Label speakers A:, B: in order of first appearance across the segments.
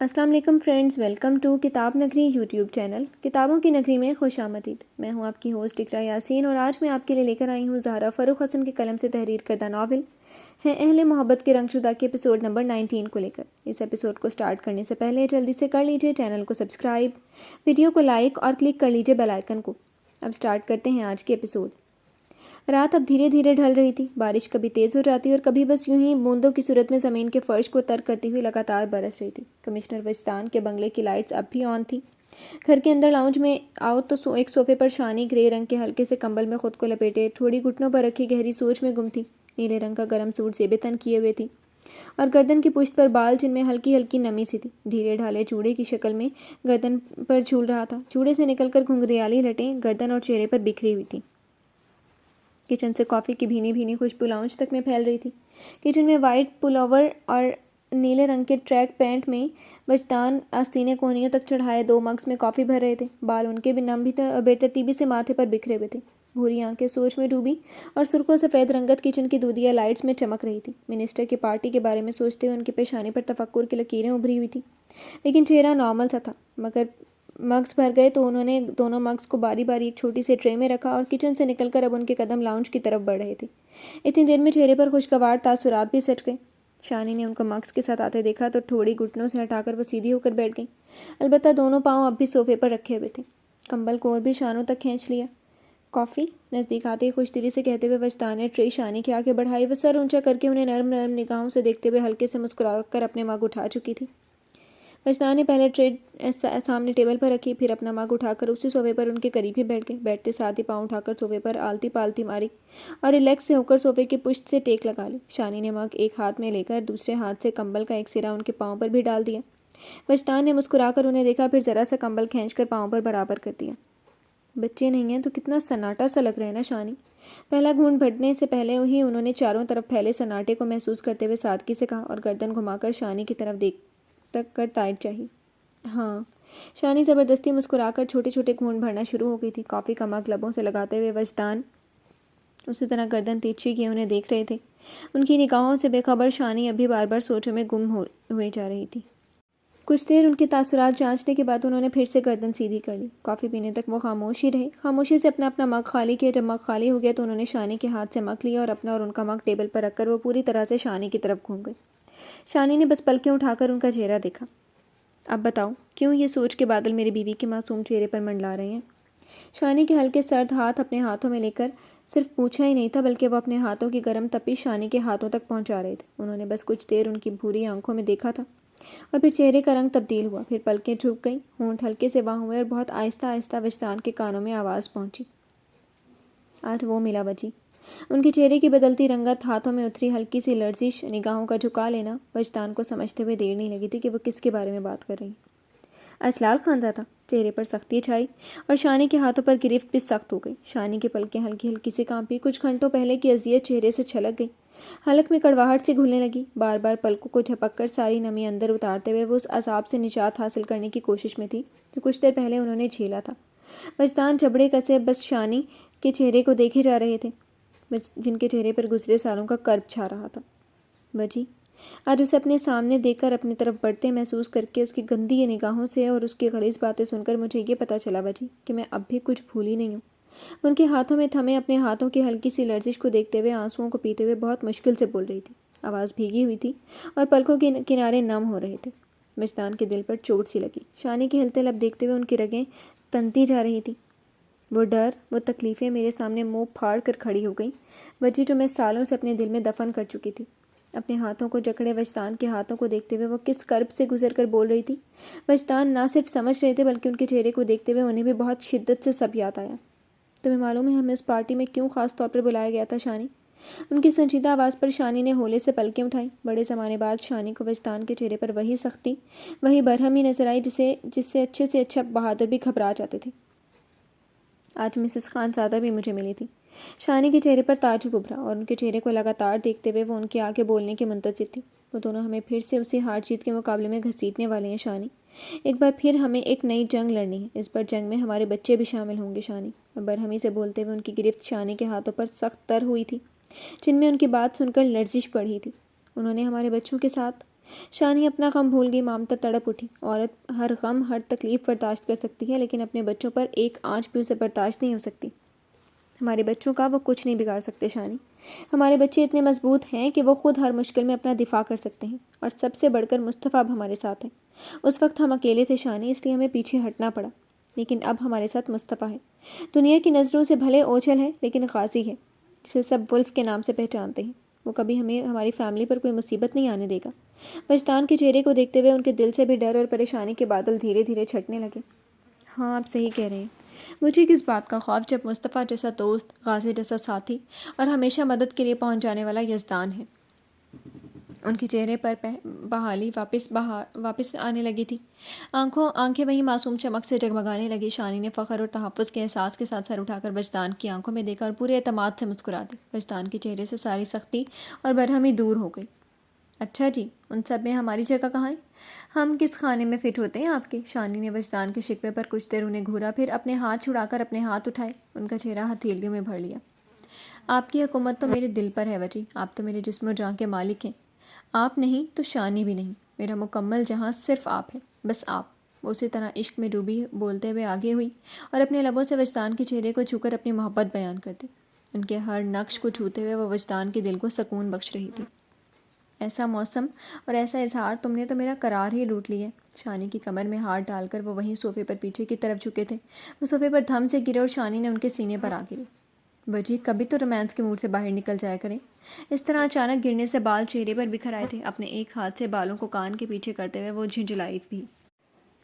A: السلام علیکم friends, welcome to کتاب نگری یوٹیوب چینل۔ کتابوں کی نگری میں خوش آمدید۔ میں ہوں آپ کی ہوسٹ اقرا یاسین اور آج میں آپ کے لیے لے کر آئی ہوں زہرا فاروق حسن کے قلم سے تحریر کردہ ناول ہے اہل محبت کے رنگ شدہ کے ایپیسوڈ نمبر 19 کو لے کر۔ اس ایپیسوڈ کو سٹارٹ کرنے سے پہلے جلدی سے کر لیجئے چینل کو سبسکرائب، ویڈیو کو لائک اور کلک کر لیجئے بیل آئیکن کو۔ اب سٹارٹ کرتے ہیں آج کے ایپیسوڈ۔ رات اب دھیرے دھیرے ڈھل رہی تھی۔ بارش کبھی تیز ہو جاتی اور کبھی بس یوں ہی بوندوں کی صورت میں زمین کے فرش کو تر کرتی ہوئی لگاتار برس رہی تھی۔ کمشنر وجدان کے بنگلے کی لائٹس اب بھی آن تھیں۔ گھر کے اندر لاؤنج میں آؤ تو ایک صوفے پر شانی گرے رنگ کے ہلکے سے کمبل میں خود کو لپیٹے تھوڑی گھٹنوں پر رکھی گہری سوچ میں گم تھی۔ نیلے رنگ کا گرم سوٹ زیب تن کیے ہوئے تھی اور گردن کی پشت پر بال جن میں ہلکی ہلکی نمی سی تھی ڈھیلے ڈھالے چوڑے کی شکل میں گردن پر جھول رہا تھا۔ چوڑے سے نکل کر گھنگریالی لٹیں گردن اور چہرے پر بکھری ہوئی تھی۔ کچن سے کافی کی بھینی بھینی خوشبو لاؤنج تک میں پھیل رہی تھی۔ کچن میں وائٹ پل اوور اور نیلے رنگ کے ٹریک پینٹ میں وجدان آستینے کونیوں تک چڑھائے 2 مگز میں کافی بھر رہے تھے۔ بال ان کے بھی نم بھی بے ترتیبی سے ماتھے پر بکھرے ہوئے تھے۔ بھوری آنکھیں سوچ میں ڈوبی اور سرخ و سفید رنگت کچن کی دودھیا لائٹس میں چمک رہی تھی۔ منسٹر کی پارٹی کے بارے میں سوچتے ہوئے ان کی پیشانی پر تفکر کی لکیریں ابھری ہوئی تھیں، لیکن چہرہ نارمل سا تھا۔ مگر مگز بھر گئے تو انہوں نے دونوں مگز کو باری باری ایک چھوٹی سی ٹرے میں رکھا اور کچن سے نکل کر اب ان کے قدم لاؤنج کی طرف بڑھ رہے تھے۔ اتنی دیر میں چہرے پر خوشگوار تاثرات بھی سج گئے۔ شانی نے ان کو مگز کے ساتھ آتے دیکھا تو تھوڑی گھٹنوں سے ہٹا کر وہ سیدھی ہو کر بیٹھ گئیں۔ البتہ دونوں پاؤں اب بھی صوفے پر رکھے ہوئے تھے۔ کمبل کو اور بھی شانوں تک کھینچ لیا۔ کافی؟ نزدیک آتے ہی خوش دلی سے کہتے ہوئے وجدان نے ٹرے شانی کے آگے بڑھائی۔ وہ سر اونچا کر کے انہیں نرم نرم نگاہوں سے دیکھتے ہوئے ہلکے سے مسکرا کر اپنے مگ اٹھا چکی تھی۔ وجدان نے پہلے ٹرے سامنے ٹیبل پر رکھی، پھر اپنا مگ اٹھا کر اسی صوفے پر ان کے قریب ہی بیٹھ گئے۔ بیٹھتے ساتھ ہی پاؤں اٹھا کر صوفے پر آلتی پالتی ماری اور ریلیکس سے ہو کر صوفے کی پشت سے ٹیک لگا لی۔ شانی نے مگ ایک ہاتھ میں لے کر دوسرے ہاتھ سے کمبل کا ایک سرا ان کے پاؤں پر بھی ڈال دیا۔ وجدان نے مسکرا کر انہیں دیکھا، پھر ذرا سا کمبل کھینچ کر پاؤں پر برابر کر دیا۔ بچے نہیں ہیں تو کتنا سناٹا سا لگ رہا ہے نا شانی؟ پہلا گھونٹ بھرنے سے پہلے ہی انہوں نے چاروں طرف پھیلے سناٹے کو محسوس کرتے ہوئے سادگی سے کہا اور گردن گھما کر شانی کی طرف دیکھ تک کر تائید چاہی۔ ہاں۔ شانی زبردستی مسکرا کر چھوٹے چھوٹے گھونٹ بھرنا شروع ہو گئی تھی۔ کافی کا مگ لبوں سے لگاتے ہوئے وجدان اسی طرح گردن تیرچھی کیے انہیں دیکھ رہے تھے۔ ان کی نگاہوں سے بے خبر شانی ابھی بار بار سوچوں میں گم ہوئی جا رہی تھی۔ کچھ دیر ان کے تاثرات جانچنے کے بعد انہوں نے پھر سے گردن سیدھی کر لی۔ کافی پینے تک وہ خاموش ہی رہے۔ خاموشی سے اپنا مگ خالی کیا۔ جب مگ خالی ہو گیا تو انہوں نے شانی کے ہاتھ سے مگ لیا اور اپنا اور ان کا مگ ٹیبل پر رکھ کر وہ پوری طرح سے شانی کی طرف گھوم گئے۔ شانی نے بس پلکیں اٹھا کر ان کا چہرہ دیکھا۔ اب بتاؤ کیوں یہ سوچ کے بادل میری بیوی کے معصوم چہرے پر منڈلا رہے ہیں؟ شانی کے ہلکے سرد ہاتھ اپنے ہاتھوں میں لے کر صرف پوچھا ہی نہیں تھا بلکہ وہ اپنے ہاتھوں کی گرم تپش شانی کے ہاتھوں تک پہنچا رہے تھے۔ انہوں نے بس کچھ دیر ان کی بھوری آنکھوں میں دیکھا تھا اور پھر چہرے کا رنگ تبدیل ہوا، پھر پلکیں جھک گئیں، ہونٹ ہلکے سے وہاں ہوئے اور بہت آہستہ آہستہ وجدان کے کانوں میں آواز پہنچی۔ آج وہ ملا بچی۔ ان کے چہرے کی بدلتی رنگت، ہاتھوں میں اتری ہلکی سی لرزش، نگاہوں کا جھکا لینا، وجدان کو سمجھتے ہوئے دیر نہیں لگی تھی کہ وہ کس کے بارے میں بات کر رہی۔ آج لال خاندہ تھا۔ چہرے پر سختی چھائی اور شانی کے ہاتھوں پر گرفت بھی سخت ہو گئی۔ شانی کی پلکیں ہلکی ہلکی سے کانپی، کچھ گھنٹوں پہلے کی اذیت چہرے سے چھلک گئی۔ حلق میں کڑواہٹ سی گھلنے لگی۔ بار بار پلکوں کو جھپک کر ساری نمی اندر اتارتے ہوئے وہ اس عذاب سے نجات حاصل کرنے کی کوشش میں تھی جو کچھ دیر پہلے انہوں نے جھیلا تھا۔ وجدان جبڑے کسے بس شانی کے چہرے کو دیکھے جا رہے تھے، جن کے چہرے پر گزرے سالوں کا کرب چھا رہا تھا۔ بجی آج اسے اپنے سامنے دیکھ کر اپنی طرف بڑھتے محسوس کر کے، اس کی گندی نگاہوں سے اور اس کی غلیظ باتیں سن کر مجھے یہ پتہ چلا بجی کہ میں اب بھی کچھ بھولی نہیں ہوں۔ ان کے ہاتھوں میں تھمے اپنے ہاتھوں کی ہلکی سی لرزش کو دیکھتے ہوئے آنسوؤں کو پیتے ہوئے بہت مشکل سے بول رہی تھی۔ آواز بھیگی ہوئی تھی اور پلکوں کے کنارے نم ہو رہے تھے۔ وجدان کے دل پر چوٹ سی لگی۔ شانی کے ہلتے لب دیکھتے ہوئے ان کی رگیں تنتی جا رہی تھی۔ وہ ڈر، وہ تکلیفیں میرے سامنے منہ پھاڑ کر کھڑی ہو گئیں، بجی جو میں سالوں سے اپنے دل میں دفن کر چکی تھی۔ اپنے ہاتھوں کو جکڑے وجدان کے ہاتھوں کو دیکھتے ہوئے وہ کس کرب سے گزر کر بول رہی تھی۔ وجدان نہ صرف سمجھ رہے تھے بلکہ ان کے چہرے کو دیکھتے ہوئے انہیں بھی بہت شدت سے سب یاد آیا۔ تمہیں معلوم ہے ہمیں اس پارٹی میں کیوں خاص طور پر بلایا گیا تھا شانی؟ ان کی سنجیدہ آواز پر شانی نے ہولے سے پلکیں اٹھائیں۔ بڑے زمانے بعد شانی کو وجدان کے چہرے پر وہی سختی، وہی برہمی نظر آئی جس سے اچھے سے اچھا بہادر بھی گھبرا جاتے تھے۔ آج مسز خانزادہ بھی مجھے ملی تھی۔ شانی کے چہرے پر تعجب ابھرا اور ان کے چہرے کو لگاتار دیکھتے ہوئے وہ ان کے آگے بولنے کے منتظر تھی۔ وہ دونوں ہمیں پھر سے اسی ہار جیت کے مقابلے میں گھسیٹنے والے ہیں شانی۔ ایک بار پھر ہمیں ایک نئی جنگ لڑنی ہے۔ اس بار جنگ میں ہمارے بچے بھی شامل ہوں گے شانی۔ اور برہمی سے بولتے ہوئے ان کی گرفت شانی کے ہاتھوں پر سخت تر ہوئی تھی، جن میں ان کی بات سن کر لرزش بڑھی تھی۔ انہوں نے ہمارے بچوں کے ساتھ شانی اپنا غم بھول گئی، مامتا تڑپ اٹھی۔ عورت ہر غم، ہر تکلیف برداشت کر سکتی ہے، لیکن اپنے بچوں پر ایک آنچ بھی اسے برداشت نہیں ہو سکتی۔ ہمارے بچوں کا وہ کچھ نہیں بگاڑ سکتے شانی۔ ہمارے بچے اتنے مضبوط ہیں کہ وہ خود ہر مشکل میں اپنا دفاع کر سکتے ہیں، اور سب سے بڑھ کر مصطفیٰ اب ہمارے ساتھ ہیں۔ اس وقت ہم اکیلے تھے شانی، اس لیے ہمیں پیچھے ہٹنا پڑا، لیکن اب ہمارے ساتھ مصطفیٰ ہے۔ دنیا کی نظروں سے بھلے اوجھل ہے، لیکن غازی ہے، جسے سب ولف کے نام سے پہچانتے ہیں۔ وہ کبھی ہمیں، ہماری فیملی پر کوئی مصیبت نہیں آنے دے گا۔ وجدان کے چہرے کو دیکھتے ہوئے ان کے دل سے بھی ڈر اور پریشانی کے بادل دھیرے دھیرے چھٹنے لگے۔ ہاں، آپ صحیح کہہ رہے ہیں۔ مجھے کس بات کا خوف جب مصطفیٰ جیسا دوست، غازی جیسا ساتھی اور ہمیشہ مدد کے لیے پہنچ جانے والا یزدان ہے۔ ان کے چہرے پر بحالی واپس آنے لگی تھی۔ آنکھیں وہی معصوم چمک سے جگمگانے لگی۔ شانی نے فخر اور تحفظ کے احساس کے ساتھ سر اٹھا کر وجدان کی آنکھوں میں دیکھا اور پورے اعتماد سے مسکرا دی۔ وجدان کے چہرے سے ساری سختی اور برہمی دور ہو گئی۔ اچھا جی، ان سب میں ہماری جگہ کہاں ہے؟ ہم کس خانے میں فٹ ہوتے ہیں آپ کے؟ شانی نے وجدان کے شکوے پر کچھ دیر انہیں گھورا، پھر اپنے ہاتھ چھڑا کر اپنے ہاتھ اٹھائے، ان کا چہرہ ہتھیلیوں میں بھر لیا۔ آپ کی حکومت تو میرے دل پر ہے وجی، آپ تو میرے جسم و جاں کے مالک ہیں۔ آپ نہیں تو شانی بھی نہیں، میرا مکمل جہاں صرف آپ ہے، بس آپ۔ وہ اسی طرح عشق میں ڈوبی بولتے ہوئے آگے ہوئی اور اپنے لبوں سے وجدان کے چہرے کو چھو کر اپنی محبت بیان کر دی۔ ان کے ہر نقش کو چھوتے ہوئے وہ وجدان کے دل کو سکون بخش رہی تھی۔ ایسا موسم اور ایسا اظہار، تم نے تو میرا قرار ہی لوٹ لیا۔ شانی کی کمر میں ہاتھ ڈال کر وہ وہیں صوفے پر پیچھے کی طرف جھکے تھے۔ وہ صوفے پر دھم سے گرے اور شانی نے ان کے سینے پر آ گری۔ وجی، کبھی تو رومانس کے موڈ سے باہر نکل جایا کریں۔ اس طرح اچانک گرنے سے بال چہرے پر بکھر آئے تھے۔ اپنے ایک ہاتھ سے بالوں کو کان کے پیچھے کرتے ہوئے وہ جھنجھلائی بھی۔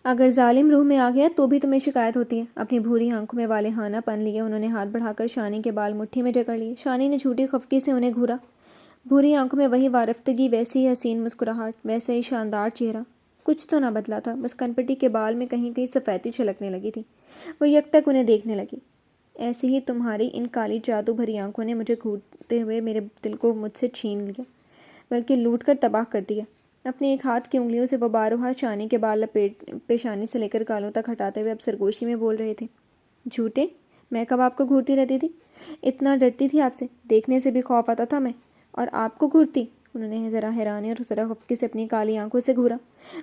A: اگر ظالم روح میں آ گیا تو بھی تمہیں شکایت ہوتی ہے؟ اپنی بھوری آنکھوں میں والہانہ پن لیے انہوں نے ہاتھ بڑھا کر شانی کے بال مٹھی میں جکڑ لیے۔ شانی نے جھوٹی خفگی سے انہیں گھورا۔ بھوری آنکھوں میں وہی وارفتگی، ویسی ہی حسین مسکراہٹ، ویسا ہی شاندار چہرہ۔ کچھ تو نہ بدلا تھا، بس کنپٹی کے بال میں کہیں کہیں سفیدی چھلکنے لگی تھی۔ وہ یک تک انہیں دیکھنے لگی۔ ایسے ہی تمہاری ان کالی جادو بھری آنکھوں نے مجھے گھورتے ہوئے میرے دل کو مجھ سے چھین لیا، بلکہ لوٹ کر تباہ کر دیا۔ اپنے ایک ہاتھ کی انگلیوں سے وہ باروہا شانی کے بال لپیٹ پیشانی سے لے کر گالوں تک ہٹاتے ہوئے اب سرگوشی میں بول رہے تھے۔ جھوٹے، میں کب آپ کو گھورتی رہتی تھی؟ اتنا ڈرتی تھی آپ سے، دیکھنے سے بھی خوف آتا تھا میں، اور آپ کو گھورتی؟ انہوں نے ذرا حیرانی اور ذرا خفگی سے اپنی کالی آنکھوں سے گھورا،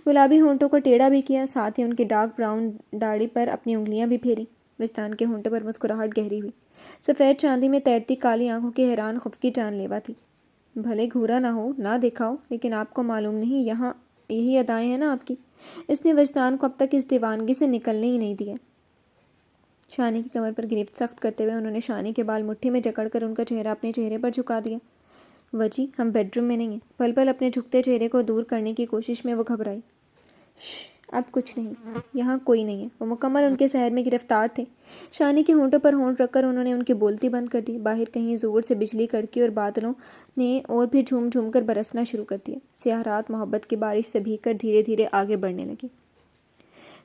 A: گلابی ہونٹوں کو ٹیڑھا بھی کیا، ساتھ ہی ان کی ڈارک براؤن داڑھی پر اپنی انگلیاں بھی پھیری۔ وجدان کے ہونٹوں پر مسکراہٹ گہری ہوئی۔ سفید چاندی میں تیرتی کالی آنکھوں کی حیران خفگی جان لیوا تھی۔ بھلے گھورا نہ ہو، نہ دیکھا ہو، لیکن آپ کو معلوم نہیں یہاں یہی ادائیں ہیں نا آپ کی؟ اس نے وجدان کو اب تک اس دیوانگی سے نکلنے ہی نہیں دیا۔ شانی کی کمر پر گرفت سخت کرتے ہوئے انہوں نے شانی کے بال مٹھی میں جکڑ کر ان کا چہرہ اپنے چہرے پر جھکا دیا۔ وجی، ہم بیڈ روم میں نہیں ہیں۔ پل پل اپنے جھکتے چہرے کو دور کرنے کی کوشش میں وہ گھبرائی۔ اب کچھ نہیں، یہاں کوئی نہیں ہے۔ وہ مکمل ان کے سحر میں گرفتار تھے۔ شانی کے ہونٹوں پر ہونٹ رکھ کر انہوں نے ان کی بولتی بند کر دی۔ باہر کہیں زور سے بجلی کڑکی اور بادلوں نے اور بھی جھوم جھوم کر برسنا شروع کر دیا۔ سیاہ رات محبت کی بارش سے بھیگ کر دھیرے دھیرے آگے بڑھنے لگی۔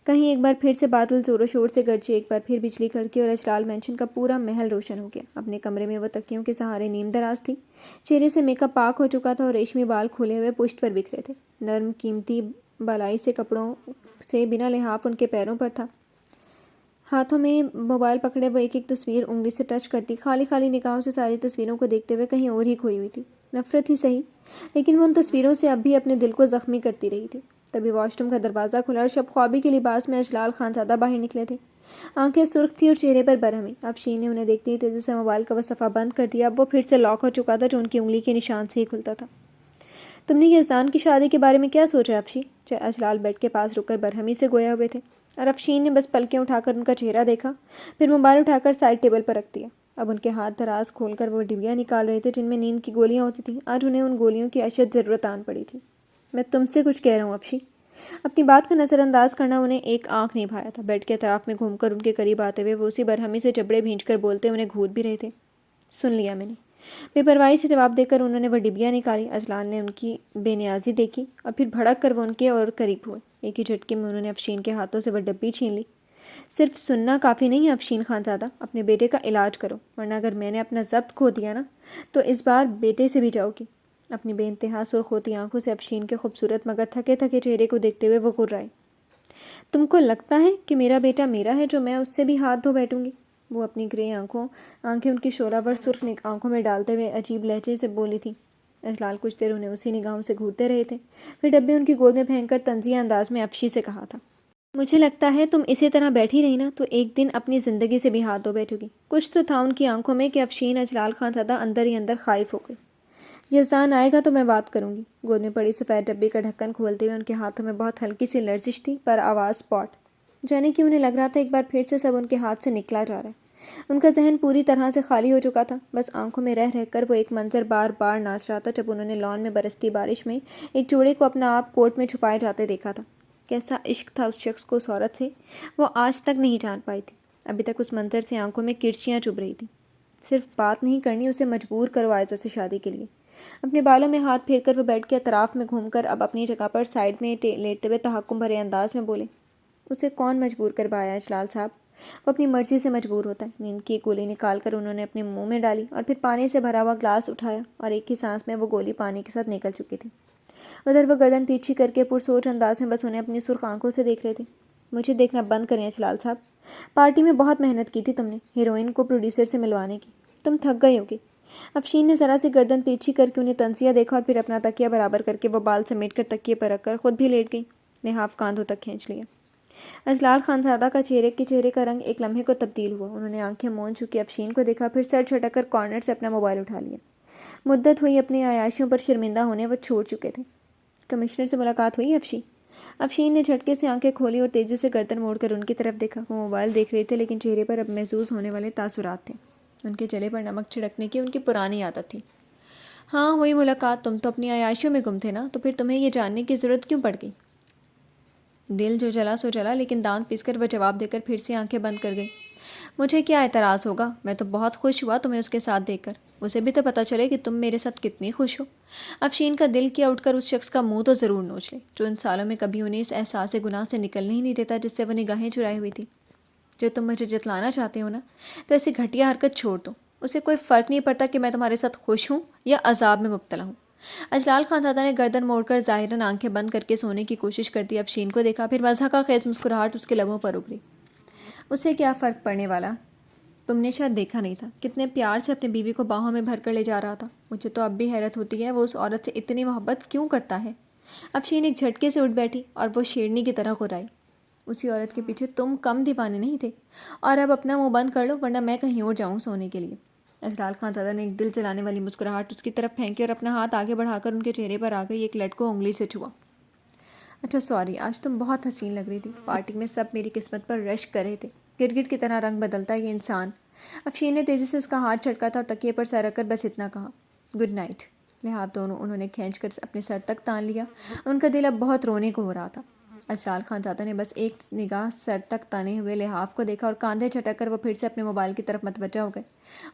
A: کہیں ایک بار پھر سے بادل زور و شور سے گرجے، ایک بار پھر بجلی کڑکی اور اجلال مینشن کا پورا محل روشن ہو گیا۔ اپنے کمرے میں وہ تکیوں کے سہارے نیم دراز تھی۔ چہرے سے میک اپ پاک ہو چکا تھا اور ریشمی بال کھولے ہوئے پشت پر بکھرے تھے۔ نرم قیمتی بالائی سے کپڑوں سے بنا لحاف ان کے پیروں پر تھا۔ ہاتھوں میں موبائل پکڑے وہ ایک ایک تصویر انگلی سے ٹچ کرتی، خالی خالی نگاہوں سے ساری تصویروں کو دیکھتے ہوئے کہیں اور ہی کھوئی ہوئی تھی۔ نفرت ہی صحیح، لیکن وہ ان تصویروں سے اب بھی اپنے دل کو زخمی کرتی رہی تھی۔ تبھی واش روم کا دروازہ کھلا اور شب خوابی کے لباس میں اجلال خانزادہ باہر نکلے تھے۔ آنکھیں سرخ تھیں اور چہرے پر برہمی۔ افشین نے انہیں دیکھتے ہی تیزی سے موبائل کا وہ صفحہ بند کر دیا۔ اب وہ پھر سے لاک ہو چکا تھا، جو ان کی انگلی کے نشان سے ہی کھلتا تھا۔ تم نے یزدان کی شادی کے بارے میں کیا سوچا افشی؟ اجلال بیڈ کے پاس رک کر برہمی سے گویا ہوئے تھے، اور افشین نے بس پلکیں اٹھا کر ان کا چہرہ دیکھا، پھر موبائل اٹھا کر سائڈ ٹیبل پر رکھ دیا۔ اب ان کے ہاتھ دراز کھول کر وہ ڈبیاں نکال رہے تھے جن میں نیند کی گولیاں ہوتی تھیں۔ آج انہیں ان گولیوں کی اشد ضرورت آن پڑی تھی۔ میں تم سے کچھ کہہ رہا ہوں افشی۔ اپنی بات کا نظر انداز کرنا انہیں ایک آنکھ نہیں بھایا تھا۔ بیڈ کے اطراف میں گھوم کر ان کے قریب آتے ہوئے وہ اسی برہمی سے جبڑے بھینچ کر بولتے انہیں گھور بھی رہے تھے۔ سن لیا میں نے، بے پرواہی سے جواب دے کر انہوں نے وہ ڈبیاں نکالی۔ اجلال نے ان کی بے نیازی دیکھی اور پھر بھڑک کر وہ ان کے اور قریب ہوئے۔ ایک ہی جھٹکے میں انہوں نے افشین کے ہاتھوں سے وہ ڈبی چھین لی۔ صرف سننا کافی نہیں ہے افشین خانزادہ، اپنے بیٹے کا علاج کرو، ورنہ اگر میں نے اپنا ضبط کھو دیا نا تو اس بار بیٹے سے بھی جاؤ گی۔ اپنی بے انتہا سرخ ہوتی آنکھوں سے افشین کے خوبصورت مگر تھکے تھکے چہرے کو دیکھتے ہوئے وہ غرائے۔ تم کو لگتا ہے کہ میرا بیٹا میرا ہے جو میں اس سے بھی ہاتھ دھو بیٹھوں گی؟ وہ اپنی گرے آنکھیں ان کی شعلہ ور سرخ آنکھوں میں ڈالتے ہوئے عجیب لہجے سے بولی تھی۔ اجلال کچھ دیر انہیں اسی نگاہوں سے گھورتے رہے تھے، پھر ڈبے ان کی گود میں پھینک کر طنزیہ انداز میں افشی سے کہا تھا، مجھے لگتا ہے تم اسی طرح بیٹھی رہی نا تو ایک دن اپنی زندگی سے بھی ہاتھ دھو بیٹھو گی۔ کچھ تو تھا ان کی آنکھوں میں کہ افشین اجلال خان زادہ اندر ہی اندر خائف ہو گئی۔ یزدان آئے گا تو میں بات کروں گی۔ گود میں پڑی سفید ڈبے کا ڈھکن کھولتے ہوئے ان کے ہاتھوں میں بہت ہلکی سی لرزش تھی، پر آواز اسپاٹ جانے کہ انہیں لگ رہا تھا ایک بار پھر سے سب ان کے ہاتھ سے نکلا جا رہا ہے۔ ان کا ذہن پوری طرح سے خالی ہو چکا تھا، بس آنکھوں میں رہ کر وہ ایک منظر بار بار ناچ رہا تھا جب انہوں نے لان میں برستی بارش میں ایک جوڑے کو اپنا آپ کوٹ میں چھپائے جاتے دیکھا تھا۔ کیسا عشق تھا اس شخص کو اس عورت سے، وہ آج تک نہیں جان پائی تھی۔ ابھی تک اس منظر سے آنکھوں میں کرچیاں چبھ رہی تھیں۔ صرف بات نہیں کرنی، اسے مجبور کرو عائزہ سے شادی کے لیے۔ اپنے بالوں میں ہاتھ پھیر کر وہ بیڈ کے اطراف میں گھوم کر اب اپنی جگہ پر سائڈ میں لیٹتے ہوئے تحکم بھرے انداز میں بولے، اسے کون مجبور کر پایا ہے اجلال صاحب؟ وہ اپنی مرضی سے مجبور ہوتا ہے۔ نیند کی ایک گولی نکال کر انہوں نے اپنے منہ میں ڈالی اور پھر پانی سے بھرا ہوا گلاس اٹھایا اور ایک ہی سانس میں وہ گولی پانی کے ساتھ نکل چکی تھی۔ ادھر وہ گردن تیرچھی کر کے پرسوچ انداز میں بس انہیں اپنی سرخ آنکھوں سے دیکھ رہے تھے۔ مجھے دیکھنا بند کریں اجلال صاحب، پارٹی میں بہت محنت کی تھی تم نے ہیروئن کو پروڈیوسر سے ملوانے کی، تم تھک گئے ہوگے۔ افشین نے ذرا سی گردن تیرچھی کر کے انہیں تنزیہ دیکھا اور پھر اپنا تکیہ برابر کر کے وہ بال سمیٹ کر تکیے پر رکھ کر خود بھی لیٹ گئی، لحاف کاندھوں تک کھینچ لیا۔ اجلال خانزادہ کا چہرے کا رنگ ایک لمحے کو تبدیل ہوا۔ انہوں نے آنکھیں مون چکی افشین کو دیکھا، پھر سر چھٹک کر کارنر سے اپنا موبائل اٹھا لیا۔ مدت ہوئی اپنی عیاشیوں پر شرمندہ ہونے وہ چھوڑ چکے تھے۔ کمشنر سے ملاقات ہوئی افشین نے جھٹکے سے آنکھیں کھولی اور تیزی سے گردن موڑ کر ان کی طرف دیکھا۔ وہ موبائل دیکھ رہے تھے لیکن چہرے پر اب محسوس ہونے والے تاثرات تھے۔ ان کے چہرے پر نمک چھڑکنے کی ان کی پرانی عادت تھی۔ ہاں ہوئی ملاقات، تم تو اپنی عیاشیوں میں گم تھے نا، تو پھر تمہیں یہ جاننے کی ضرورت کیوں پڑ گئی؟ دل جو جلا سو جلا، لیکن دانت پیس کر وہ جواب دے کر پھر سے آنکھیں بند کر گئی۔ مجھے کیا اعتراض ہوگا، میں تو بہت خوش ہوا تمہیں اس کے ساتھ دیکھ کر، اسے بھی تو پتہ چلے کہ تم میرے ساتھ کتنی خوش ہو۔ افشین کا دل کیا اٹھ کر اس شخص کا منہ تو ضرور نوچ لے جو ان سالوں میں کبھی انہیں اس احساس گناہ سے نکلنے ہی نہیں دیتا جس سے وہ نگاہیں چرائے ہوئی تھی۔ جو تم مجھے جتلانا چاہتے ہو نا، تو ایسی گھٹیا حرکت چھوڑ دو، اسے کوئی فرق نہیں پڑتا کہ میں تمہارے ساتھ خوش ہوں یا عذاب میں مبتلا ہوں۔ اجلال خانزادہ نے گردن موڑ کر ظاہراً آنکھیں بند کر کے سونے کی کوشش کرتی افشین کو دیکھا، پھر مضحکہ خیز مسکراہٹ اس کے لبوں پر ابھری۔ اسے کیا فرق پڑنے والا؟ تم نے شاید دیکھا نہیں تھا کتنے پیار سے اپنی بیوی کو باہوں میں بھر کر لے جا رہا تھا۔ مجھے تو اب بھی حیرت ہوتی ہے وہ اس عورت سے اتنی محبت کیوں کرتا ہے۔ افشین ایک جھٹکے سے اٹھ بیٹھی اور وہ شیرنی کی طرح غرائی، اسی عورت کے پیچھے تم کم دیوانے نہیں تھے؟ اور اب اپنا منہ بند کر لو ورنہ میں کہیں اور جاؤں سونے کے لیے۔ اجلال خانزادہ نے ایک دل جلانے والی مسکراہٹ اس کی طرف پھینکی اور اپنا ہاتھ آگے بڑھا کر ان کے چہرے پر آ گئی ایک لٹ کو انگلی سے چھوا۔ اچھا سوری، آج تم بہت حسین لگ رہی تھی، پارٹی میں سب میری قسمت پر رشک کر رہے تھے، گرگٹ کی طرح رنگ بدلتا ہے یہ انسان۔ افشین نے تیزی سے اس کا ہاتھ جھٹکا تھا اور تکیے پر سر رکھ کر بس اتنا کہا، گڈ نائٹ۔ لحاف دونوں انہوں نے کھینچ کر اپنے سر تک تان لیا۔ ان کا دل اب بہت رونے کو ہو رہا تھا۔ اجلال خانزادہ نے بس ایک نگاہ سر تک تانے ہوئے لحاف کو دیکھا اور کاندھے جھٹک کر وہ پھر سے اپنے موبائل کی طرف متوجہ ہو گئے۔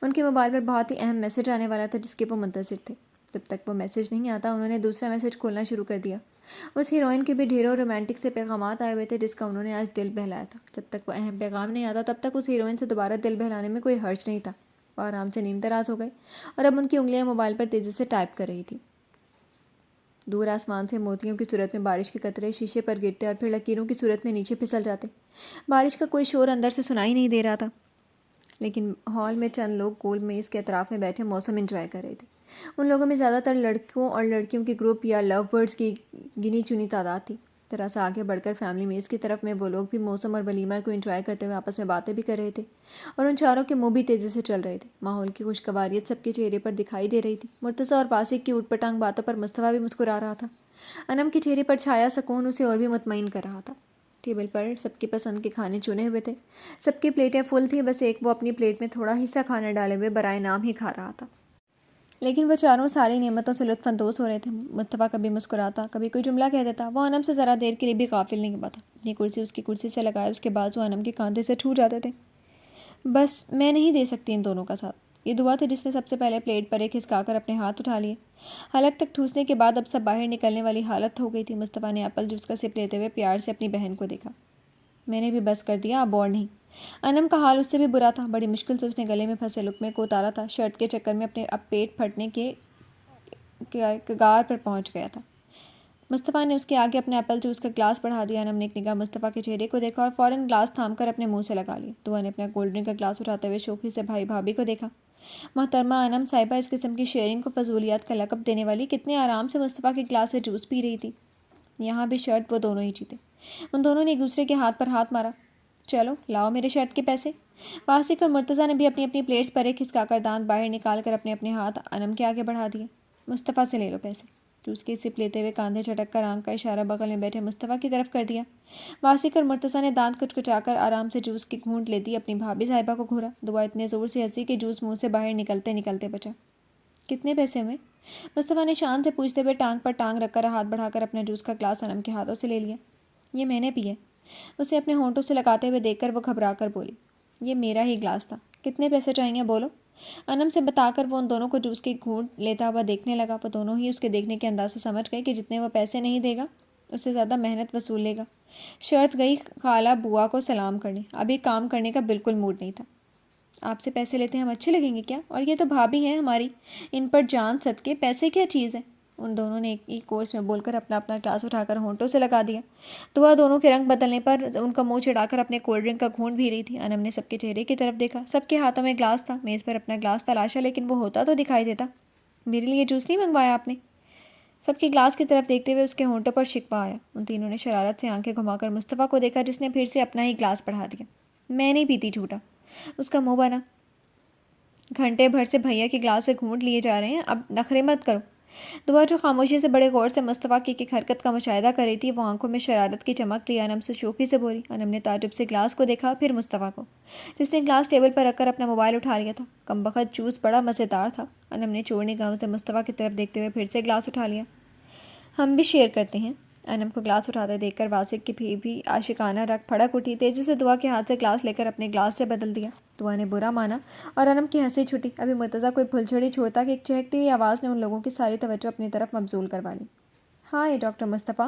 A: ان کے موبائل پر بہت ہی اہم میسج آنے والا تھا جس کے وہ منتظر تھے۔ جب تک وہ میسج نہیں آتا انہوں نے دوسرا میسج کھولنا شروع کر دیا۔ اس ہیروئن کے بھی ڈھیروں رومانٹک سے پیغامات آئے ہوئے تھے جس کا انہوں نے آج دل بہلایا تھا۔ جب تک وہ اہم پیغام نہیں آتا تب تک اس ہیروئن سے دوبارہ دل بہلانے میں کوئی حرج نہیں تھا۔ وہ آرام سے نیم دراز ہو گئے اور اب ان کی انگلیاں موبائل پر تیزی سے ٹائپ کر رہی تھی۔ دور آسمان سے موتیوں کی صورت میں بارش کے قطرے شیشے پر گرتے اور پھر لکیروں کی صورت میں نیچے پھسل جاتے۔ بارش کا کوئی شور اندر سے سنائی نہیں دے رہا تھا، لیکن ہال میں چند لوگ گول میز کے اطراف میں بیٹھے موسم انجوائے کر رہے تھے۔ ان لوگوں میں زیادہ تر لڑکوں اور لڑکیوں کے گروپ یا لو برڈز کی گنی چنی تعداد تھی۔ ذرا سا آگے بڑھ کر فیملی میز کی طرف میں وہ لوگ بھی موسم اور ولیمہ کو انجوائے کرتے ہوئے آپس میں باتیں بھی کر رہے تھے اور ان چاروں کے منہ بھی تیزی سے چل رہے تھے۔ ماحول کی خوشگواریت سب کے چہرے پر دکھائی دے رہی تھی۔ مرتضیٰ اور واسق کی اوٹ پٹانگ باتوں پر مصطفیٰ بھی مسکرا رہا تھا۔ انم کے چہرے پر چھایا سکون اسے اور بھی مطمئن کر رہا تھا۔ ٹیبل پر سب کی پسند کے کھانے چنے ہوئے تھے، سب کی پلیٹیں فل تھیں، بس ایک وہ اپنی پلیٹ میں تھوڑا حصہ کھانا ڈالے ہوئے برائے نام ہی کھا رہا تھا۔ لیکن وہ چاروں ساری نعمتوں سے لطف اندوز ہو رہے تھے۔ مصطفیٰ کبھی مسکراتا، کبھی کوئی جملہ کہہ دیتا، وہ انم سے ذرا دیر کے لیے بھی غافل نہیں ہوا تھا۔ اپنی کرسی اس کی کرسی سے لگائے اس کے بازو انم کے کاندھے سے چھو جاتے تھے۔ بس میں نہیں دے سکتی ان دونوں کا ساتھ، یہ دعا تھی جس نے سب سے پہلے پلیٹ پر ایک ہسکا کر اپنے ہاتھ اٹھا لیے۔ حلق تک ٹھوسنے کے بعد اب سب باہر نکلنے والی حالت ہو گئی تھی۔ مصطفیٰ نے ایپل جوس کا سپ لیتے ہوئے پیار سے اپنی بہن کو دیکھا، میں نے بھی بس کر دیا، اب اور نہیں۔ انم کا حال اس سے بھی برا تھا۔ بڑی مشکل سے اس نے گلے میں پھنسے لقمے کو اتارا تھا، شرٹ کے چکر میں اپنے اب پیٹ پھٹنے کے کگار پر پہنچ گیا تھا۔ مصطفیٰ نے اس کے آگے اپنے ایپل جوس کا گلاس بڑھا دیا۔ انم نے ایک نگاہ مصطفیٰ کے چہرے کو دیکھا اور فوراً گلاس تھام کر اپنے منہ سے لگا لی۔ دعا نے اپنا کولڈ ڈرنک کا گلاس اٹھاتے ہوئے شوخی سے بھائی بھابھی کو دیکھا۔ محترمہ انم صاحبہ اس قسم کی شیئرنگ کو فضولیات کا لقب دینے والی کتنے آرام سے مصطفیٰ کے گلاس سے جوس پی رہی تھی۔ یہاں بھی شرط وہ دونوں ہی جیتے۔ ان دونوں نے ایک دوسرے کے ہاتھ پر ہاتھ مارا۔ چلو لاؤ میرے شرط کے پیسے۔ واسق اور مرتضیٰ نے بھی اپنی اپنی پلیٹس پر ایک کھسکا کر دانت باہر نکال کر اپنے اپنے ہاتھ انم کے آگے بڑھا دیے۔ مصطفیٰ سے لے لو پیسے۔ جوس کی سپ لیتے ہوئے کاندھے چٹک کر آنکھ کا اشارہ بغل میں بیٹھے مصطفیٰ کی طرف کر دیا۔ واسق اور مرتضیٰ نے دانت کچکچا کر آرام سے جوس کی گھونٹ لیتی اپنی بھابھی صاحبہ کو گھورا۔ دعا اتنے زور سے ہنسی کہ جوس منہ سے باہر نکلتے نکلتے بچا۔ کتنے پیسے ہوئے؟ مصطفیٰ نے شان سے پوچھتے ہوئے ٹانگ پر ٹانگ رکھ کر ہاتھ بڑھا کر اپنا جوس کا گلاس انم کے ہاتھوں سے لے لیا۔ یہ میں نے پیے۔ اسے اپنے ہونٹوں سے لگاتے ہوئے دیکھ کر وہ گھبرا کر بولی۔ یہ میرا ہی گلاس تھا۔ کتنے پیسے چاہیے بولو؟ انم سے بتا کر وہ ان دونوں کو جوس کی گھونٹ لیتا ہوا دیکھنے لگا۔ وہ دونوں ہی اس کے دیکھنے کے انداز سے سمجھ گئے کہ جتنے وہ پیسے نہیں دے گا اس سے زیادہ محنت وصول لے گا۔ شرط گئی خالہ بوا کو سلام کرنے۔ ابھی کام کرنے کا بالکل موڈ نہیں تھا۔ آپ سے پیسے لیتے ہم اچھے لگیں گے کیا؟ اور یہ تو بھابھی ہیں ہماری، ان پر جان صدقے پیسے کیا چیز ہے؟ ان دونوں نے ایک ہی کورس میں بول کر اپنا اپنا گلاس اٹھا کر ہونٹوں سے لگا دیا۔ دعا دونوں کے رنگ بدلنے پر ان کا منہ چڑھا کر اپنے کولڈ ڈرنک کا گھونٹ بھی رہی تھی۔ انم نے سب کے چہرے کی طرف دیکھا۔ سب کے ہاتھوں میں گلاس تھا۔ میز پر اپنا گلاس تلاشا لیکن وہ ہوتا تو دکھائی دیتا۔ میرے لیے جوس نہیں منگوایا آپ نے؟ سب کے گلاس کی طرف دیکھتے ہوئے اس کے ہونٹوں پر شکوہ آیا۔ ان تینوں نے شرارت سے آنکھیں گھما کر مصطفیٰ کو دیکھا جس نے پھر سے اپنا ہی گلاس بڑھا دیا۔ میں نہیں پیتی جھوٹا۔ اس کا منہ بنا۔ گھنٹے بھر سے بھیا کے گلاس سے گھونٹ لیے جا رہے ہیں، اب نخرے مت کرو۔ دعا جو خاموشی سے بڑے غور سے مصطفیٰ کی ایک حرکت کا مشاہدہ کر رہی تھی وہ آنکھوں میں شرارت کی چمک لی انم سے شوخی سے بولی۔ انم نے تعجب سے گلاس کو دیکھا پھر مصطفیٰ کو جس نے گلاس ٹیبل پر رکھ کر اپنا موبائل اٹھا لیا تھا۔ کمبخت جوس بڑا مزیدار تھا۔ انم نے چوڑنے گاؤں سے مصطفیٰ کی طرف دیکھتے ہوئے پھر سے گلاس اٹھا لیا۔ ہم بھی شیئر کرتے ہیں۔ انم کو گلاس اٹھاتے دیکھ کر واسق کی بھی عاشقانہ رگ پھڑک اٹھی۔ تیزی سے دعا کے ہاتھ سے گلاس لے کر اپنے گلاس سے بدل دیا۔ دعا نے برا مانا اور انم کی ہنسی چھٹی۔ ابھی مرتضیٰ کوئی پھلچھڑی چھوڑتا کہ ایک چہکتی ہوئی آواز نے ان لوگوں کی ساری توجہ اپنی طرف مبذول کروا لی۔ ہائے ڈاکٹر مصطفیٰ۔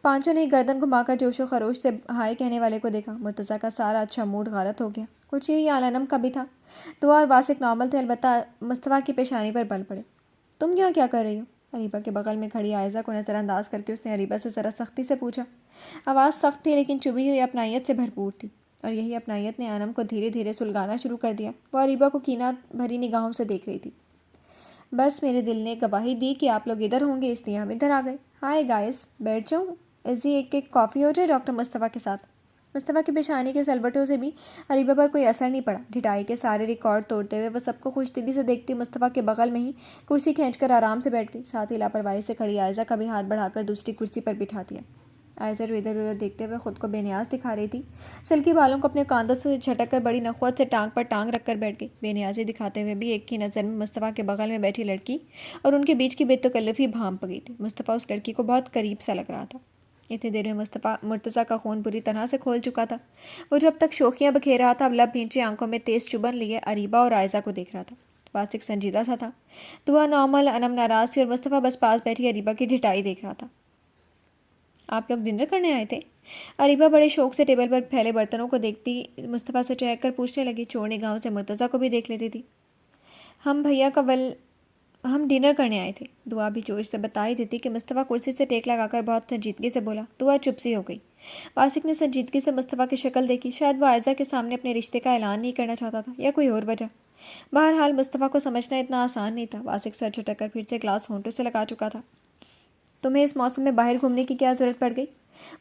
A: پانچوں نے گردن گھما کر جوش و خروش سے ہائے کہنے والے کو دیکھا۔ مرتضیٰ کا سارا اچھا موڈ غارت ہو گیا۔ کچھ یہی حال انم کا بھی تھا۔ دعا اور واسق نارمل تھے، البتہ مصطفیٰ کی پیشانی پر بل پڑے۔ تم یہاں کیا کر رہی ہو؟ اریبہ کے بغل میں کھڑی عائزہ کو نظر انداز کر کے اس نے اریبہ سے ذرا سختی سے پوچھا۔ آواز سخت تھی لیکن چبھی ہوئی اپنائیت سے بھرپور تھی، اور یہی اپنائیت نے انم کو دھیرے دھیرے سلگانا شروع کر دیا۔ وہ اریبہ کو کینہ بھری نگاہوں سے دیکھ رہی تھی۔ بس میرے دل نے گواہی دی کہ آپ لوگ ادھر ہوں گے اس لیے ہم ادھر آ گئے۔ ہائے گائز، بیٹھ جاؤں؟ ایزی ایک کافی ہو جائے ڈاکٹر مصطفیٰ کے ساتھ۔ مصطفیٰ کی پیشانی کے سلوٹوں سے بھی اریبہ پر کوئی اثر نہیں پڑا۔ ڈھٹائی کے سارے ریکارڈ توڑتے ہوئے وہ سب کو خوش دلی سے دیکھتی مصطفیٰ کے بغل میں ہی کرسی کھینچ کر آرام سے بیٹھ گئی۔ ساتھ ہی لاپرواہی سے کھڑی عائزہ کا بھی ہاتھ بڑھا کر دوسری کرسی پر بٹھا دیا۔ عائزہ جو ادھر ادھر دیکھتے ہوئے خود کو بے نیاز دکھا رہی تھی، سلکی بالوں کو اپنے کاندھوں سے جھٹک کر بڑی نخوت سے ٹانگ پر ٹانگ رکھ کر بیٹھ گئی، بے نیازی دکھاتے ہوئے بھی ایک ہی نظر میں مصطفیٰ کے بغل میں بیٹھی لڑکی اور ان کے بیچ کی بے تکلفی بھانپ گئی تھی۔ مصطفیٰ اس لڑکی کو بہت قریب سا لگ رہا تھا۔ اتنی دیر میں مرتضیٰ کا خون بری طرح سے کھول چکا تھا۔ وہ جو اب تک شوخیاں بکھیر رہا تھا اب لب بھینچے آنکھوں میں تیز چبھن لیے اریبہ اور عائزہ کو دیکھ رہا تھا۔ واسق سنجیدہ سا تھا، دعا نارمل، انم ناراض تھی اور مصطفیٰ بس پاس بیٹھی اریبہ کی ڈھٹائی دیکھ رہا تھا۔ آپ لوگ ڈنر کرنے آئے تھے؟ اریبہ بڑے شوق سے ٹیبل پر پھیلے برتنوں کو دیکھتی مصطفیٰ سے چہک کر پوچھنے لگی۔ چوڑنے گاؤں سے مرتضیٰ کو بھی دیکھ لیتی تھی۔ ہم ڈنر کرنے آئے تھے، دعا بھی جوش سے بتا ہی دیتی کہ مصطفیٰ کرسی سے ٹیک لگا کر بہت سنجیدگی سے بولا۔ دعا چپ سی ہو گئی۔ واسق نے سنجیدگی سے مصطفیٰ کی شکل دیکھی۔ شاید وہ عائزہ کے سامنے اپنے رشتے کا اعلان نہیں کرنا چاہتا تھا یا کوئی اور وجہ۔ بہرحال مصطفیٰ کو سمجھنا اتنا آسان نہیں تھا۔ واسق سر جھٹک کر پھر سے گلاس ہونٹوں سے لگا چکا تھا۔ تمہیں اس موسم میں باہر گھومنے کی کیا ضرورت پڑ گئی؟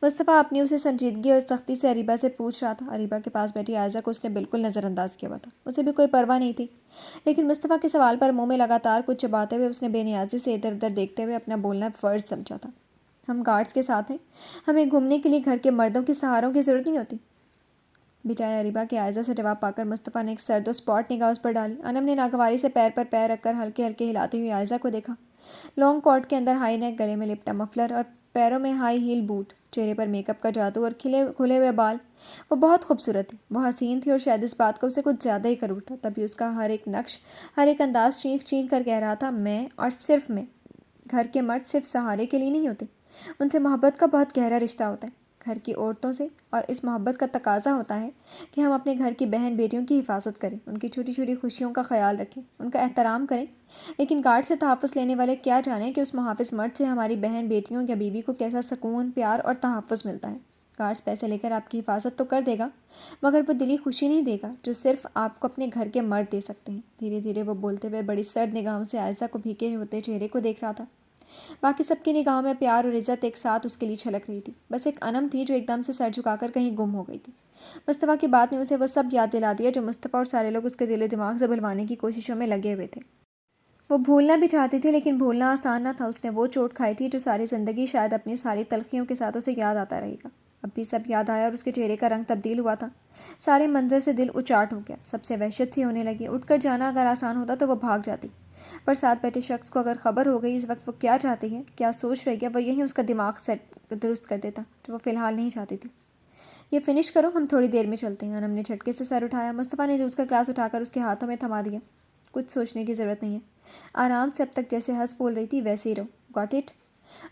A: مصطفیٰ اپنی اسے سنجیدگی اور سختی سے اریبہ سے پوچھ رہا تھا۔ اریبہ کے پاس بیٹھی عائزہ کو اس نے بالکل نظر انداز کیا ہوا تھا، اسے بھی کوئی پرواہ نہیں تھی، لیکن مصطفیٰ کے سوال پر منہ میں لگاتار کچھ چباتے ہوئے اس نے بے نیازی سے ادھر ادھر دیکھتے ہوئے اپنا بولنا فرض سمجھا تھا۔ ہم گارڈز کے ساتھ ہیں، ہمیں گھومنے کے لیے گھر کے مردوں کی سہاروں کی ضرورت نہیں ہوتی۔ بجائے اریبہ کے عائزہ سے جواب پا کر مصطفیٰ نے ایک سرد و اسپاٹ نگاہ اس پر ڈالی۔ انم نے ناگواری سے پیر پر پیر رکھ کر ہلکے ہلکے ہلاتی ہوئی عائزہ کو دیکھا۔ لانگ کوٹ کے اندر ہائی نیک، گلے میں لپٹا مفلر اور پیروں میں ہائی ہیل بوٹ، چہرے پر میک اپ کا جادو اور کھلے ہوئے بال، وہ بہت خوبصورت تھی، وہ حسین تھی اور شاید اس بات کا اسے کچھ زیادہ ہی کرور تھا، تبھی اس کا ہر ایک نقش، ہر ایک انداز چینک چینک کر کہہ رہا تھا میں اور صرف میں۔ گھر کے مرد صرف سہارے کے لیے نہیں ہوتے، ان سے محبت کا بہت گہرا رشتہ ہوتا ہے، گھر کی عورتوں سے، اور اس محبت کا تقاضا ہوتا ہے کہ ہم اپنے گھر کی بہن بیٹیوں کی حفاظت کریں، ان کی چھوٹی چھوٹی خوشیوں کا خیال رکھیں، ان کا احترام کریں۔ لیکن گارڈ سے تحفظ لینے والے کیا جانیں کہ اس محافظ مرد سے ہماری بہن بیٹیوں یا بیوی کو کیسا سکون، پیار اور تحفظ ملتا ہے۔ گارڈز پیسے لے کر آپ کی حفاظت تو کر دے گا مگر وہ دلی خوشی نہیں دے گا جو صرف آپ کو اپنے گھر کے مرد دے سکتے ہیں۔ دھیرے دھیرے وہ بولتے ہوئے بڑی سرد نگاہوں سے عائزہ کو بھیگے ہوتے چہرے کو دیکھ رہا تھا۔ باقی سب کی نگاہوں میں پیار اور عزت ایک ساتھ اس کے لیے چھلک رہی تھی۔ بس ایک انم تھی جو ایک دم سے سر جھکا کر کہیں گم ہو گئی تھی۔ مصطفیٰ کی بات نے اسے وہ سب یاد دلا دیا جو مصطفیٰ اور سارے لوگ اس کے دل و دماغ سے بھلوانے کی کوششوں میں لگے ہوئے تھے۔ وہ بھولنا بھی چاہتی تھی لیکن بھولنا آسان نہ تھا۔ اس نے وہ چوٹ کھائی تھی جو ساری زندگی شاید اپنی ساری تلخیوں کے ساتھ اسے یاد آتا رہے گا۔ اب بھی سب یاد آیا اور اس کے چہرے کا رنگ تبدیل ہوا تھا۔ سارے منظر سے دل اچاٹ ہو گیا، سب سے وحشت سی ہونے لگی۔ اٹھ کر جانا اگر آسان ہوتا تو وہ بھاگ جاتی، پر ساتھ بیٹھے شخص کو اگر خبر ہو گئی اس وقت وہ کیا چاہتی ہے، کیا سوچ رہی ہے، وہ یہی اس کا دماغ درست کر دیتا جو وہ فی الحال نہیں چاہتی تھی۔ یہ فنش کرو، ہم تھوڑی دیر میں چلتے ہیں۔ انم نے جھٹکے سے سر اٹھایا۔ مصطفیٰ نے جوس کا گلاس اٹھا کر اس کے ہاتھوں میں تھما دیا۔ کچھ سوچنے کی ضرورت نہیں ہے، آرام سے اب تک جیسے ہنس بول رہی تھی ویسے ہی رہو، گاٹ اٹ؟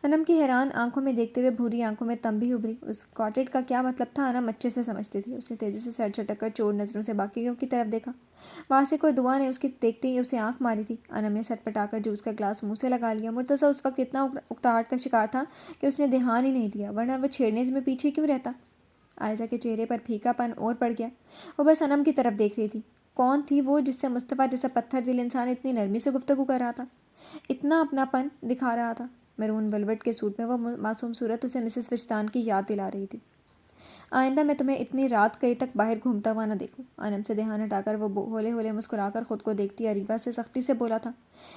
A: انم کی حیران آنکھوں میں دیکھتے ہوئے بھوری آنکھوں میں تنبیہ ابھری۔ اس گاٹ اٹ کا کیا مطلب تھا انم اچھے سے سمجھتی تھی۔ اس نے تیزی سے سر جھٹک کر چور نظروں سے باقیوں کی طرف دیکھا۔ واسق اور دعا نے اس کی دیکھتے ہی اسے آنکھ ماری تھی۔ انم نے سٹ پٹا کر جوس کا گلاس منہ سے لگا لیا۔ مرتضیٰ اس وقت اتنا اکتاہٹ کا شکار تھا کہ اس نے دھیان ہی نہیں دیا، ورنہ وہ چھیڑنے میں پیچھے کیوں رہتا۔ عائزہ کے چہرے پر پھیکا پن اور پڑ گیا۔ وہ بس انم کی طرف دیکھ رہی تھی۔ کون تھی وہ جس سے مصطفیٰ جیسا پتھر دل انسان اتنی نرمی سے گفتگو کر رہا تھا، اتنا اپنا پن دکھا رہا تھا؟ میرون ویلوٹ کے سوٹ میں وہ معصوم صورت اسے مسز وجدان کی یاد دلا رہی تھی۔ آئندہ میں تمہیں اتنی رات کئی تک باہر گھومتا ہوا نہ دیکھوں۔ انم سے دھیان ہٹا کر وہ ہولے ہولے مسکرا کر خود کو دیکھتی اریبہ سے سختی سے بولا تھا۔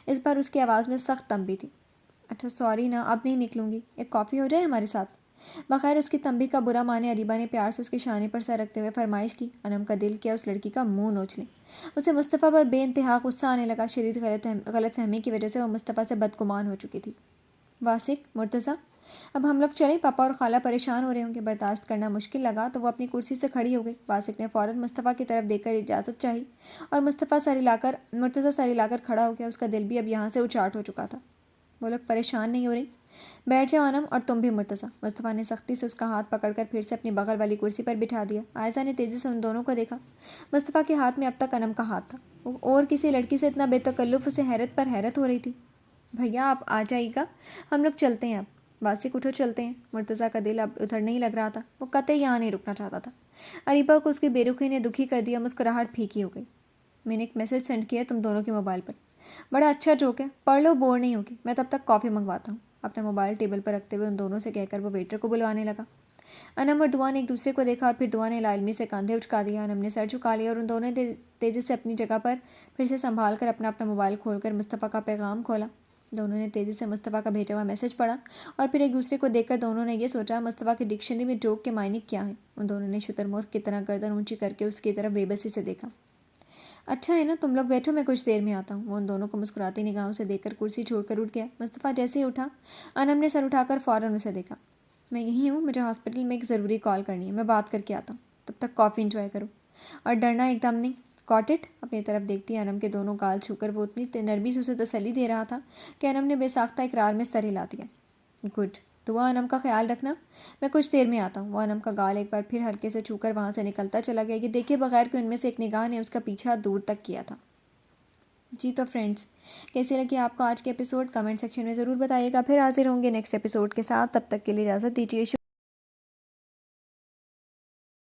A: اس بار اس کی آواز میں سخت تنبیہ تھی۔ اچھا سوری نا، اب نہیں نکلوں گی، ایک کافی ہو جائے ہمارے ساتھ؟ بغیر اس کی تنبیہ کا برا مانے اریبہ نے پیار سے اس کے شانے پر سر رکھتے ہوئے فرمائش کی۔ انم کا دل کیا اس لڑکی کا منہ نوچ لے۔ اسے مصطفیٰ پر بے انتہا غصہ آنے لگا۔ شدید غلط فہمی کی وجہ سے وہ مصطفیٰ سے بدگمان ہو چکی تھی۔ واسق، مرتضیٰ، اب ہم لوگ چلیں، پاپا اور خالہ پریشان ہو رہے ہوں گے۔ برداشت کرنا مشکل لگا تو وہ اپنی کرسی سے کھڑی ہو گئی۔ واسق نے فوراً مصطفیٰ کی طرف دیکھ کر اجازت چاہی اور مرتضیٰ سر ہلا کر کھڑا ہو گیا۔ اس کا دل بھی اب یہاں سے اچاٹ ہو چکا تھا۔ وہ لوگ پریشان نہیں ہو رہی؟ بیٹھ جاؤ انم، اور تم بھی مرتضیٰ۔ مصطفیٰ نے سختی سے اس کا ہاتھ پکڑ کر پھر سے اپنی بغل والی کرسی پر بٹھا دیا۔ عائزہ نے تیزی سے ان دونوں کو دیکھا۔ مصطفیٰ کے ہاتھ میں اب تک انم کا ہاتھ تھا، اور کسی لڑکی سے اتنا بے تکلف اسے حیرت پر حیرت ہو رہی تھی۔ بھیا آپ آ جائیے گا، ہم لوگ چلتے ہیں اب۔ واسق اٹھو چلتے ہیں۔ مرتضیٰ کا دل اب ادھر نہیں لگ رہا تھا، وہ قطعی یہاں نہیں رکنا چاہتا تھا۔ اریبہ کو اس کی بے رخی نے دکھی کر دیا۔ مسکراہٹ پھیکی ہو گئی۔ میں نے ایک میسج سینڈ کیا ہے تم دونوں کے موبائل پر، بڑا اچھا جوک ہے، پڑھ لو، بور نہیں ہوگی، میں تب تک کافی منگواتا ہوں۔ اپنا موبائل ٹیبل پر رکھتے ہوئے ان دونوں سے کہہ کر وہ ویٹر کو بلوانے لگا۔ انم اور دعا نے ایک دوسرے کو دیکھا اور پھر دعا نے لاعلمی سے کاندھے اچکا دیا۔ انم نے سر جھکا لیا اور ان دونوں نے تیزی سے اپنی جگہ پر پھر سے سنبھال کر اپنا موبائل کھول کر مصطفیٰ کا پیغام کھولا۔ دونوں نے تیزی سے مصطفیٰ کا بھیجا ہوا میسج پڑھا اور پھر ایک دوسرے کو دیکھ کر دونوں نے یہ سوچا مصطفیٰ کی ڈکشنری میں جوک کے معنی کیا ہیں۔ ان دونوں نے شتر مرغ کی طرح گردن اونچی کر کے اس کی طرف بے بسی سے دیکھا۔ اچھا ہے نا، تم لوگ بیٹھو، میں کچھ دیر میں آتا ہوں۔ وہ ان دونوں کو مسکراتی نگاہوں سے دیکھ کر کرسی چھوڑ کر اٹھ گیا۔ مصطفیٰ جیسے ہی اٹھا، انم نے سر اٹھا کر فوراً اسے دیکھا۔ میں یہیں ہوں، مجھے ہاسپٹل میں ایک ضروری کال کرنی ہے، میں بات کر کے آتا ہوں، تب تک کافی انجوائے کرو اور ڈرنا ایک دم نہیں، گاٹ اٹ؟ اپنی طرف دیکھتی انم کے دونوں گال چھو کر وہ اتنی نرمی سے اسے تسلی دے رہا تھا کہ انم نے بے ساختہ اقرار میں سر ہلا دیا۔ گڈ، دعا انم کا خیال رکھنا، میں کچھ دیر میں آتا ہوں۔ وہ انم کا گال ایک بار پھر ہلکے سے چھو کر وہاں سے نکلتا چلا گیا، یہ دیکھے بغیر کہ ان میں سے ایک نگاہ نے اس کا پیچھا دور تک کیا تھا۔ جی تو فرینڈس، کیسے لگی آپ کو آج کے ایپیسوڈ؟ کمنٹ سیکشن میں ضرور بتائیے گا۔ پھر حاضر ہوں گے نیکسٹ ایپیسوڈ کے ساتھ، تب تک کے لیے اجازت دیجیے۔